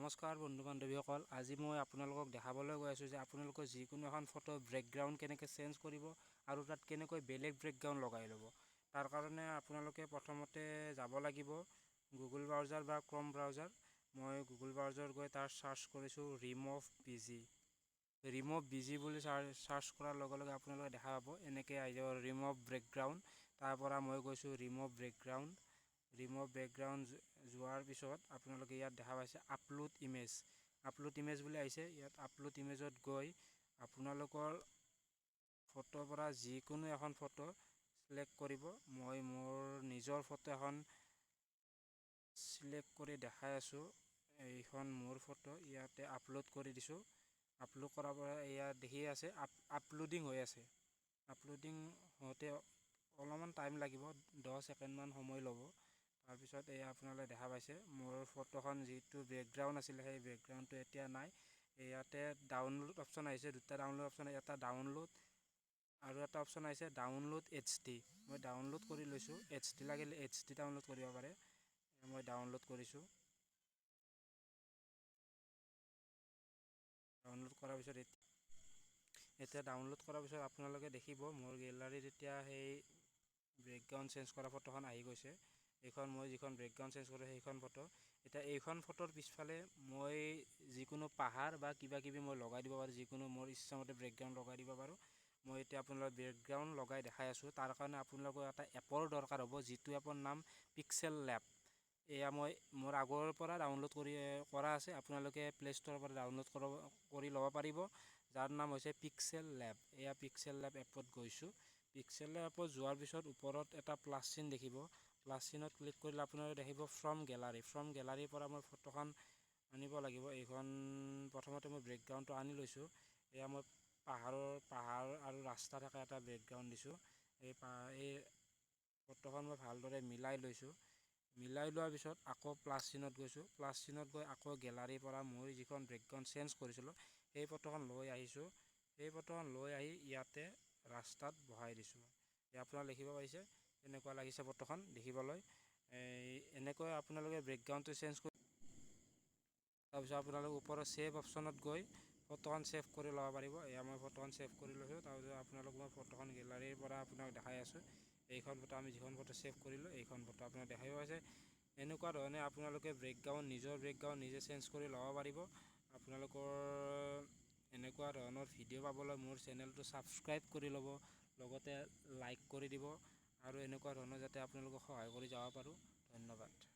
নমস্কাৰ বন্ধু বান্ধৱীসকল, আজি মই আপোনালোকক দেখাবলৈ গৈ আছোঁ যে আপোনালোকৰ যিকোনো এখন ফটো বেকগ্ৰাউণ্ড কেনেকৈ চেঞ্জ কৰিব আৰু তাত কেনেকৈ বেলেগ বেকগ্ৰাউণ্ড লগাই ল'ব। তাৰ কাৰণে আপোনালোকে প্ৰথমতে যাব লাগিব গুগল ব্ৰাউজাৰ বা ক্ৰম ব্ৰাউজাৰ। মই গুগল ব্ৰাউজাৰত গৈ তাৰ চাৰ্চ কৰিছোঁ ৰিমভ বিজি বুলি চাৰ্চ কৰাৰ লগে লগে আপোনালোকে দেখা পাব এনেকৈ আহি যাব ৰিমভ বেকগ্ৰাউণ্ড। তাৰ পৰা মই গৈছোঁ ৰিমভ বেকগ্ৰাউণ্ড যোৱাৰ পিছত আপোনালোকে ইয়াত দেখা পাইছে আপলোড ইমেজ বুলি আহিছে। ইয়াত আপলোড ইমেজত গৈ আপোনালোকৰ ফটোৰ পৰা যিকোনো এখন ফটো সিলেক্ট কৰিব। মই মোৰ নিজৰ ফটো এখন সিলেক্ট কৰি দেখাই আছোঁ। এইখন মোৰ ফটো ইয়াতে আপলোড কৰি দিছোঁ। আপলোড কৰাৰ পৰা ইয়াত দেখি আছে আপলোডিং হৈ আছে। আপলোডিং হওঁতে অলপমান টাইম লাগিব, 10 ছেকেণ্ডমান সময় ল'ব। তাৰপিছত এয়া আপোনালোকে দেখা পাইছে মোৰ ফটোখন যিটো বেকগ্ৰাউণ্ড আছিলে সেই বেকগ্ৰাউণ্ডটো এতিয়া নাই। ইয়াতে ডাউনলোড অপশ্যন আহিছে, দুটা ডাউনলোড অপশ্যন, এটা ডাউনলোড আৰু এটা অপশ্যন আহিছে ডাউনলোড HD। মই ডাউনলোড কৰি লৈছোঁ, HD লাগিলে HD ডাউনলোড কৰিব পাৰে। মই ডাউনলোড কৰিছোঁ। ডাউনলোড কৰাৰ পিছত এতিয়া ডাউনলোড কৰাৰ পিছত আপোনালোকে দেখিব মোৰ গেলাৰীত এতিয়া সেই বেকগ্ৰাউণ্ড চেঞ্জ কৰা ফটোখন আহি গৈছে। এইখন মই যিখন বেকগ্ৰাউণ্ড চেঞ্জ কৰোঁ সেইখন ফটো। এতিয়া এইখন ফটোৰ পিছফালে মই যিকোনো পাহাৰ বা কিবাকিবি মই লগাই দিব পাৰোঁ, যিকোনো মোৰ ইচ্ছামতে বেকগ্ৰাউণ্ড লগাই দিব পাৰোঁ। মই এতিয়া আপোনালোকক বেকগ্ৰাউণ্ড লগাই দেখাই আছোঁ। তাৰ কাৰণে আপোনালোকৰ এটা এপৰ দৰকাৰ হ'ব, যিটো এপৰ নাম পিক্সেল লেব। এয়া মই মোৰ আগৰ পৰা ডাউনলোড কৰা আছে। আপোনালোকে প্লে' ষ্ট'ৰৰ পৰা ডাউনলোড কৰি ল'ব পাৰিব, যাৰ নাম হৈছে পিক্সেল লেব। এয়া পিক্সেল লেব এপত গৈছোঁ। পিক্সেল লেব এপত যোৱাৰ পিছত ওপৰত এটা প্লাছ চিন দেখিব। প্লাছ চিনত ক্লিক কৰিলে আপোনালোকে দেখিব ফ্ৰম গেলাৰীৰ পৰা মই ফটোখন আনিব লাগিব। এইখন প্ৰথমতে মই বেকগ্ৰাউণ্ডটো আনি লৈছোঁ। এয়া মই পাহাৰ আৰু ৰাস্তা থকা এটা বেকগ্ৰাউণ্ড দিছোঁ। এই ফটোখন মই ভালদৰে মিলাই লৈছোঁ। মিলাই লোৱাৰ পিছত আকৌ প্লাছ চিনত গৈছোঁ। প্লাছ চিনত গৈ আকৌ গেলাৰীৰ পৰা মই যিখন বেকগ্ৰাউণ্ড চেঞ্জ কৰিছিলোঁ সেই ফটোখন লৈ আহিছোঁ। সেই ফটোখন লৈ আহি ইয়াতে ৰাস্তাত বহাই দিছোঁ। আপোনালোকে দেখিব পাইছে এনেকুৱা লাগিছে ফটোখন দেখিবলৈ। এনেকৈ আপোনালোকে বেকগ্ৰাউণ্ডটো চেঞ্জ কৰি তাৰপিছত আপোনালোকে ওপৰৰ ছেভ অপশ্যনত গৈ ফটোখন ছেভ কৰি ল'ব পাৰিব। এয়া মই ফটোখন ছেভ কৰি লৈছোঁ। তাৰপিছত আপোনালোক মই ফটোখন গেলাৰীৰ পৰা আপোনাক দেখাই আছোঁ। এইখন ফটো আমি যিখন ফটো ছেভ কৰিলোঁ এইখন ফটো আপোনাক দেখাই পাইছে। এনেকুৱা ধৰণে আপোনালোকে নিজৰ বেকগ্ৰাউণ্ড নিজে চেঞ্জ কৰি ল'ব পাৰিব। আপোনালোকৰ এনেকুৱা ধৰণৰ ভিডিঅ' পাবলৈ মোৰ চেনেলটো ছাবস্ক্ৰাইব কৰি ল'ব, লগতে লাইক কৰি দিব আৰু এনেকুৱা ধৰণৰ যাতে আপোনালোকক সহায় কৰি যাব পাৰোঁ। ধন্যবাদ।